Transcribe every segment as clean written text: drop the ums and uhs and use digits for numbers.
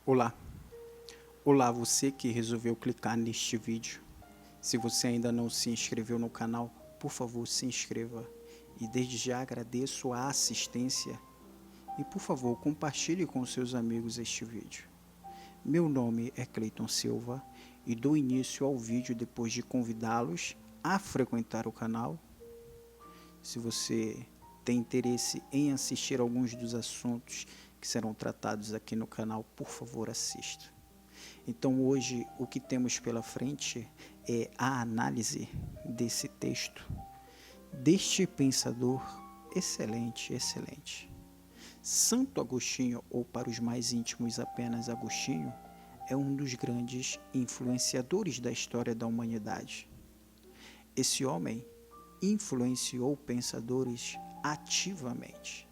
Olá, olá você que resolveu clicar neste vídeo. Se você ainda não se inscreveu no canal, por favor se inscreva e desde já agradeço a assistência e por favor compartilhe com seus amigos este vídeo. Meu nome é Cleiton Silva e dou início ao vídeo depois de convidá-los a frequentar o canal. Se você tem interesse em assistir alguns dos assuntos que serão tratados aqui no canal, por favor assista. Então hoje o que temos pela frente é a análise desse texto, deste pensador excelente. Santo Agostinho, ou para os mais íntimos apenas Agostinho, é um dos grandes influenciadores da história da humanidade. Esse homem influenciou pensadores ativamente.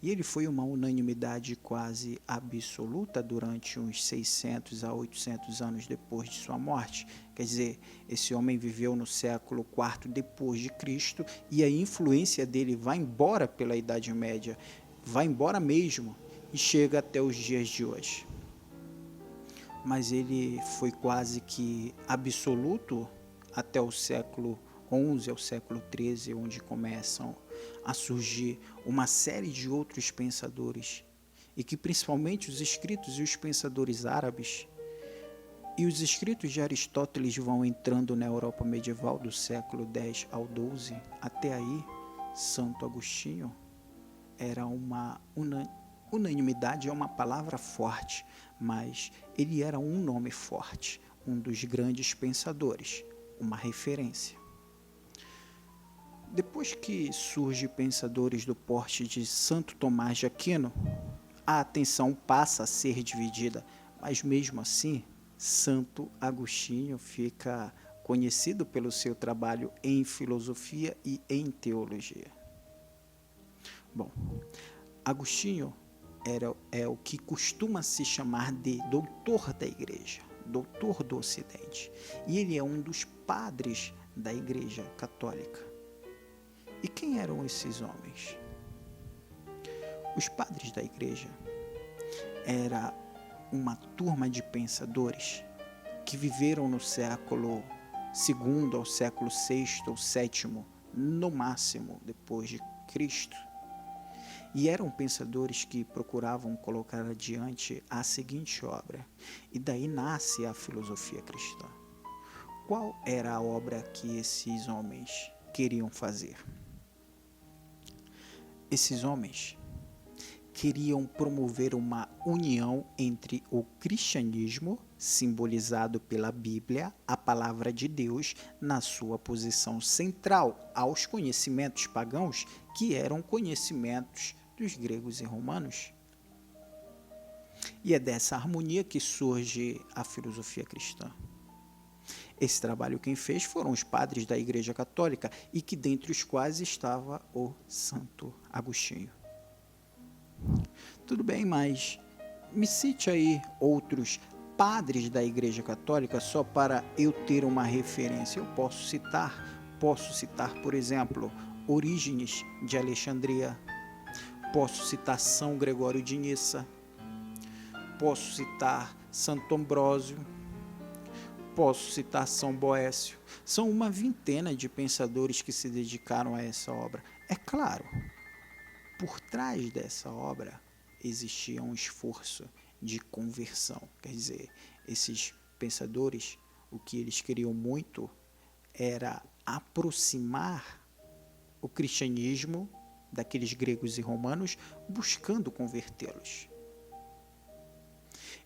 E ele foi uma unanimidade quase absoluta durante uns 600 a 800 anos depois de sua morte. Quer dizer, esse homem viveu no século IV depois de Cristo e a influência dele vai embora pela Idade Média, vai embora mesmo e chega até os dias de hoje. Mas ele foi quase que absoluto até o século XI ao século XIII, onde começam a surgir uma série de outros pensadores, e que principalmente os escritos e os pensadores árabes e os escritos de Aristóteles vão entrando na Europa medieval do século X ao XII. Até aí, Santo Agostinho era uma unanimidade, é uma palavra forte, mas ele era um nome forte, um dos grandes pensadores, uma referência. Depois que surgem pensadores do porte de Santo Tomás de Aquino, a atenção passa a ser dividida, mas mesmo assim, Santo Agostinho fica conhecido pelo seu trabalho em filosofia e em teologia. Bom, Agostinho é o que costuma se chamar de doutor da Igreja, doutor do Ocidente, e ele é um dos padres da Igreja Católica. E quem eram esses homens? Os padres da igreja era uma turma de pensadores que viveram no século II ao século VI ou VII, no máximo, depois de Cristo. E eram pensadores que procuravam colocar adiante a seguinte obra, e daí nasce a filosofia cristã. Qual era a obra que esses homens queriam fazer? Esses homens queriam promover uma união entre o cristianismo, simbolizado pela Bíblia, a palavra de Deus, na sua posição central aos conhecimentos pagãos, que eram conhecimentos dos gregos e romanos. E é dessa harmonia que surge a filosofia cristã. Esse trabalho quem fez foram os padres da Igreja Católica, e que dentre os quais estava o Santo Agostinho. Tudo bem, mas me cite aí outros padres da Igreja Católica só para eu ter uma referência. Eu posso citar, por exemplo, Orígenes de Alexandria, posso citar São Gregório de Nissa, posso citar Santo Ambrósio, posso citar São Boécio. São uma vintena de pensadores que se dedicaram a essa obra. É claro, por trás dessa obra existia um esforço de conversão. Quer dizer, esses pensadores, o que eles queriam muito era aproximar o cristianismo daqueles gregos e romanos, buscando convertê-los.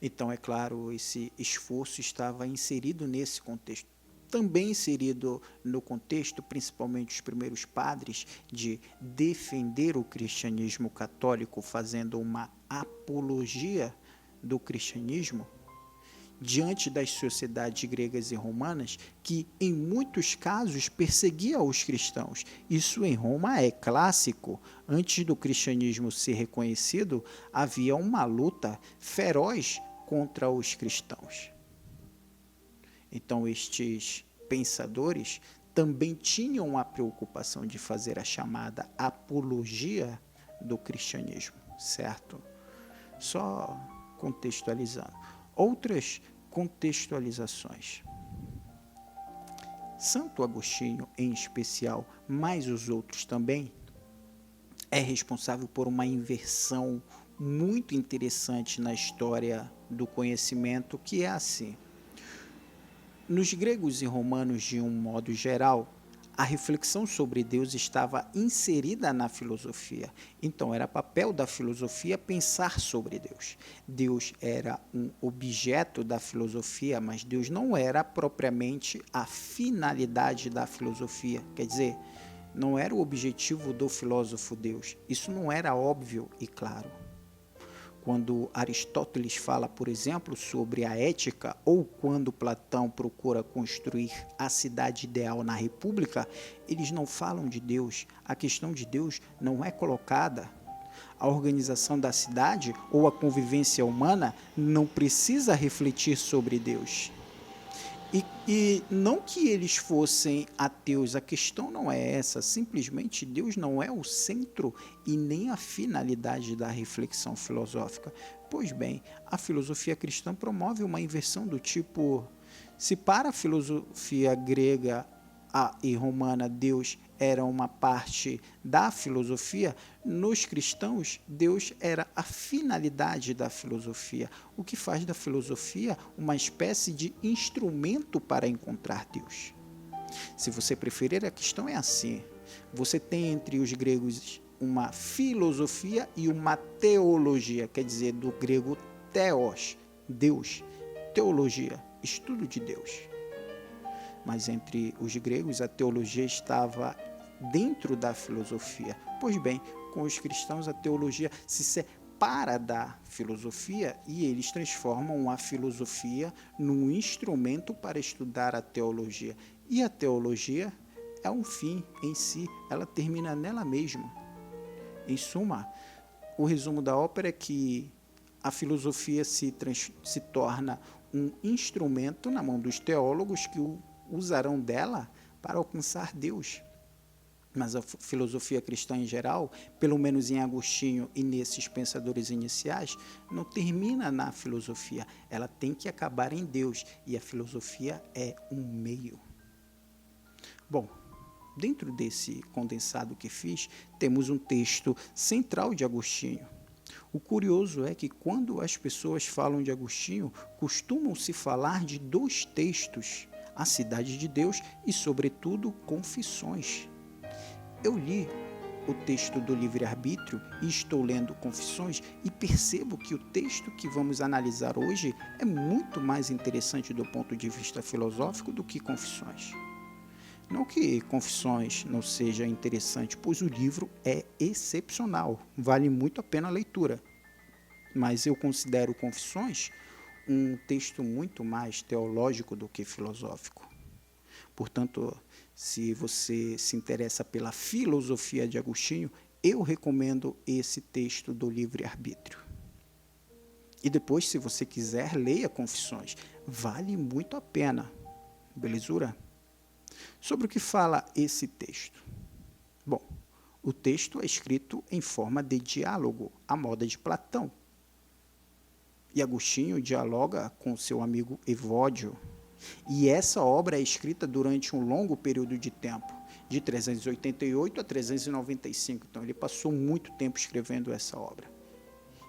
Então, é claro, esse esforço estava inserido nesse contexto. Também inserido no contexto, principalmente os primeiros padres, de defender o cristianismo católico, fazendo uma apologia do cristianismo diante das sociedades gregas e romanas, que em muitos casos perseguia os cristãos. Isso em Roma é clássico. Antes do cristianismo ser reconhecido, havia uma luta feroz contra os cristãos. Então, estes pensadores também tinham a preocupação de fazer a chamada apologia do cristianismo, certo? Só contextualizando. Outras contextualizações. Santo Agostinho, em especial, mas os outros também, é responsável por uma inversão muito interessante na história do conhecimento, que é assim. Nos gregos e romanos, de um modo geral, a reflexão sobre Deus estava inserida na filosofia. Então, era papel da filosofia pensar sobre Deus. Deus era um objeto da filosofia, mas Deus não era propriamente a finalidade da filosofia. Quer dizer, não era o objetivo do filósofo Deus. Isso não era óbvio e claro. Quando Aristóteles fala, por exemplo, sobre a ética, ou quando Platão procura construir a cidade ideal na República, eles não falam de Deus. A questão de Deus não é colocada. A organização da cidade ou a convivência humana não precisa refletir sobre Deus. E não que eles fossem ateus, a questão não é essa, simplesmente Deus não é o centro e nem a finalidade da reflexão filosófica. Pois bem, a filosofia cristã promove uma inversão do tipo, se para a filosofia grega e romana Deus era uma parte da filosofia, nos cristãos Deus era a finalidade da filosofia, o que faz da filosofia uma espécie de instrumento para encontrar Deus. Se você preferir, a questão é assim, você tem entre os gregos uma filosofia e uma teologia, quer dizer, do grego theos, Deus, teologia, estudo de Deus. Mas entre os gregos a teologia estava dentro da filosofia. Pois bem, com os cristãos a teologia se separa da filosofia e eles transformam a filosofia num instrumento para estudar a teologia. E a teologia é um fim em si, ela termina nela mesma. Em suma, o resumo da ópera é que a filosofia se torna um instrumento na mão dos teólogos que usarão dela para alcançar Deus. Mas a filosofia cristã em geral, pelo menos em Agostinho e nesses pensadores iniciais, não termina na filosofia. Ela tem que acabar em Deus e a filosofia é um meio. Bom, dentro desse condensado que fiz, temos um texto central de Agostinho. O curioso é que quando as pessoas falam de Agostinho, costumam se falar de dois textos, A Cidade de Deus e, sobretudo, Confissões. Eu li o texto do livre-arbítrio e estou lendo Confissões e percebo que o texto que vamos analisar hoje é muito mais interessante do ponto de vista filosófico do que Confissões. Não que Confissões não seja interessante, pois o livro é excepcional, vale muito a pena a leitura. Mas eu considero Confissões um texto muito mais teológico do que filosófico. Portanto, se você se interessa pela filosofia de Agostinho, eu recomendo esse texto do livre-arbítrio. E depois, se você quiser, leia Confissões. Vale muito a pena. Belezura? Sobre o que fala esse texto? Bom, o texto é escrito em forma de diálogo, à moda de Platão. E Agostinho dialoga com seu amigo Evódio. E essa obra é escrita durante um longo período de tempo, de 388 a 395. Então, ele passou muito tempo escrevendo essa obra.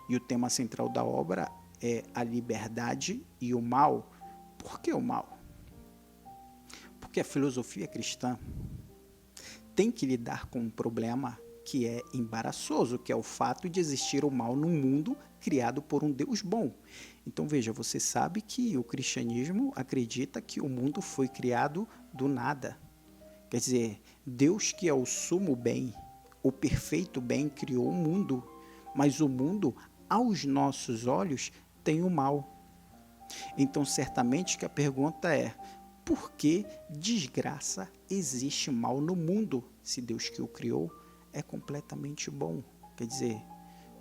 E o tema central da obra é a liberdade e o mal. Por que o mal? Porque a filosofia cristã tem que lidar com um problema que é embaraçoso, que é o fato de existir o mal num mundo criado por um Deus bom. Então veja, você sabe que o cristianismo acredita que o mundo foi criado do nada. Quer dizer, Deus, que é o sumo bem, o perfeito bem, criou o mundo, mas o mundo, aos nossos olhos, tem o mal. Então certamente que a pergunta é, por que desgraça existe mal no mundo, se Deus que o criou é completamente bom? Quer dizer,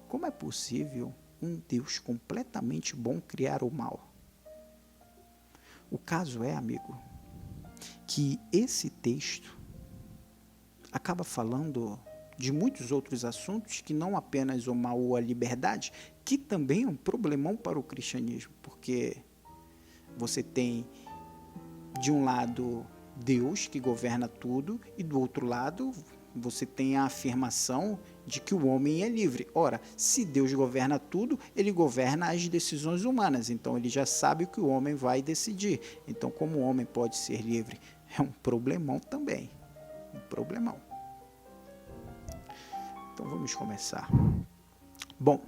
como é possível um Deus completamente bom criar o mal? O caso é, amigo, que esse texto acaba falando de muitos outros assuntos, que não apenas o mal ou a liberdade, que também é um problemão para o cristianismo, porque você tem, de um lado, Deus que governa tudo, e do outro lado, você tem a afirmação de que o homem é livre. Ora, se Deus governa tudo, ele governa as decisões humanas, então ele já sabe o que o homem vai decidir. Então, como o homem pode ser livre? É um problemão também, um problemão. Então, vamos começar. Bom,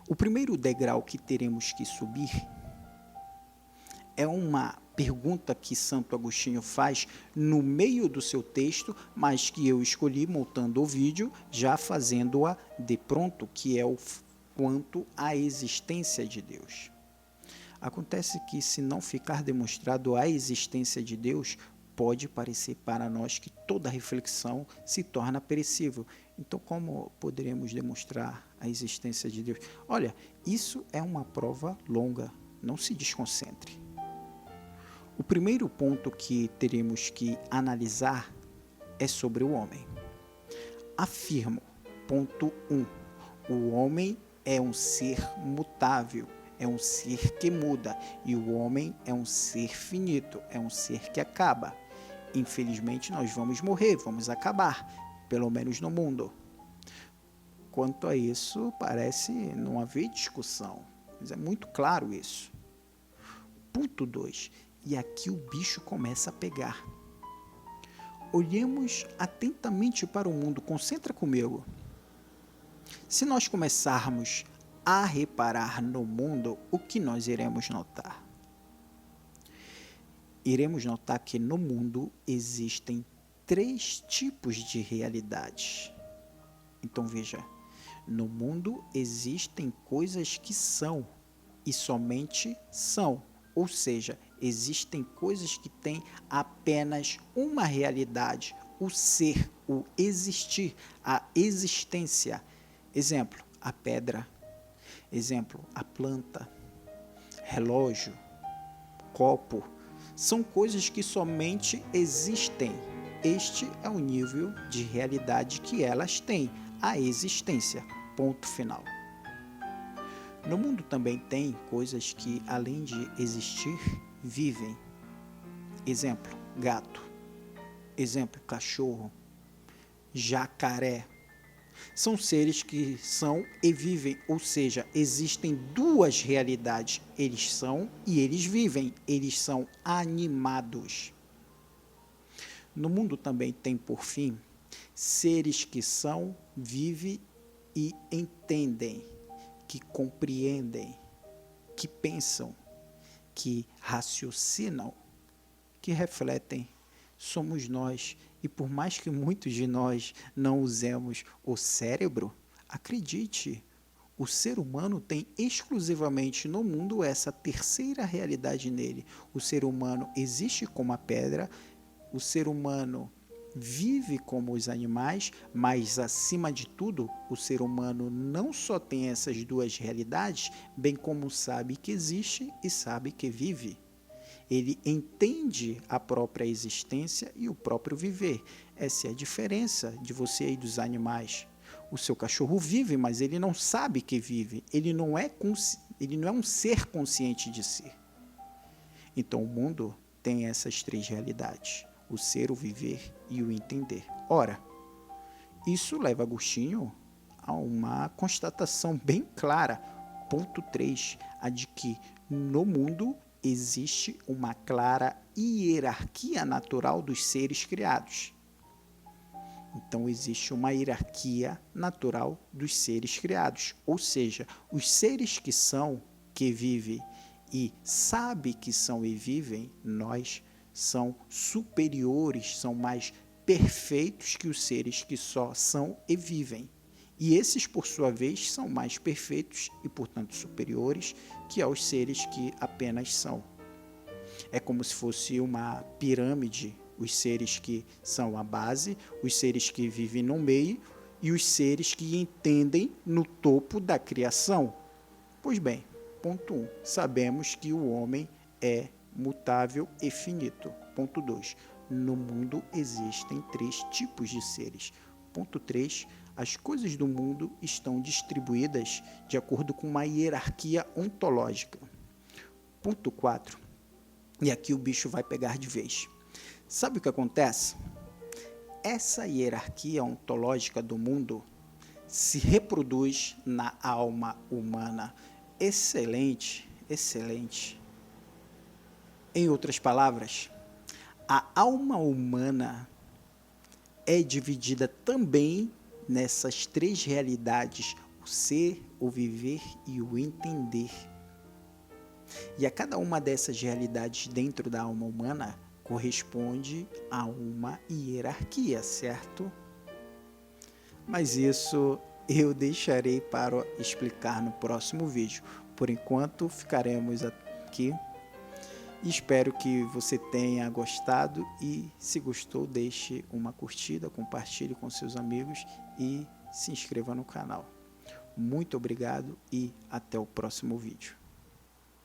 o primeiro degrau que teremos que subir é uma pergunta que Santo Agostinho faz no meio do seu texto, mas que eu escolhi montando o vídeo, já fazendo-a de pronto, que é o quanto à existência de Deus. Acontece que, se não ficar demonstrado a existência de Deus, pode parecer para nós que toda reflexão se torna perecível. Então, como poderemos demonstrar a existência de Deus? Olha, isso é uma prova longa, não se desconcentre. O primeiro ponto que teremos que analisar é sobre o homem. Afirmo, ponto 1, o homem é um ser mutável, é um ser que muda, e o homem é um ser finito, é um ser que acaba. Infelizmente, nós vamos morrer, vamos acabar, pelo menos no mundo. Quanto a isso, parece não haver discussão, mas é muito claro isso. Ponto 2. E aqui o bicho começa a pegar. Olhemos atentamente para o mundo, concentra comigo. Se nós começarmos a reparar no mundo, o que nós iremos notar? Iremos notar que no mundo existem 3 tipos de realidades. Então veja, no mundo existem coisas que são e somente são. Ou seja, existem coisas que têm apenas uma realidade, o ser, o existir, a existência. Exemplo, a pedra. Exemplo, a planta, relógio, copo. São coisas que somente existem. Este é o nível de realidade que elas têm, a existência. Ponto final. No mundo também tem coisas que, além de existir, vivem. Exemplo, gato. Exemplo, cachorro. Jacaré. São seres que são e vivem, ou seja, existem 2 realidades. Eles são e eles vivem. Eles são animados. No mundo também tem, por fim, seres que são, vivem e entendem, que compreendem, que pensam, que raciocinam, que refletem. Somos nós, e por mais que muitos de nós não usemos o cérebro, acredite, o ser humano tem exclusivamente no mundo essa terceira realidade nele. O ser humano existe como a pedra, o ser humano vive como os animais, mas, acima de tudo, o ser humano não só tem essas 2 realidades, bem como sabe que existe e sabe que vive. Ele entende a própria existência e o próprio viver. Essa é a diferença de você e dos animais. O seu cachorro vive, mas ele não sabe que vive. Ele não é um ser consciente de si. Então, o mundo tem essas 3 realidades: o ser, o viver e o entender. Ora, isso leva Agostinho a uma constatação bem clara. Ponto 3, a de que no mundo existe uma clara hierarquia natural dos seres criados. Então, existe uma hierarquia natural dos seres criados, ou seja, os seres que são, que vivem e sabem que são e vivem, nós, são superiores, são mais perfeitos que os seres que só são e vivem. E esses, por sua vez, são mais perfeitos e, portanto, superiores que aos seres que apenas são. É como se fosse uma pirâmide, os seres que são a base, os seres que vivem no meio e os seres que entendem no topo da criação. Pois bem, ponto 1, sabemos que o homem é mutável e finito. Ponto 2, no mundo existem 3 tipos de seres: Ponto 3. As coisas do mundo estão distribuídas de acordo com uma hierarquia ontológica. Ponto 4. E aqui o bicho vai pegar de vez. Sabe o que acontece? Essa hierarquia ontológica do mundo se reproduz na alma humana. Excelente, excelente. Em outras palavras, a alma humana é dividida também nessas três realidades: o ser, o viver e o entender. E a cada uma dessas realidades dentro da alma humana corresponde a uma hierarquia, certo? Mas isso eu deixarei para explicar no próximo vídeo. Por enquanto, ficaremos aqui. Espero que você tenha gostado e, se gostou, deixe uma curtida, compartilhe com seus amigos e se inscreva no canal. Muito obrigado e até o próximo vídeo.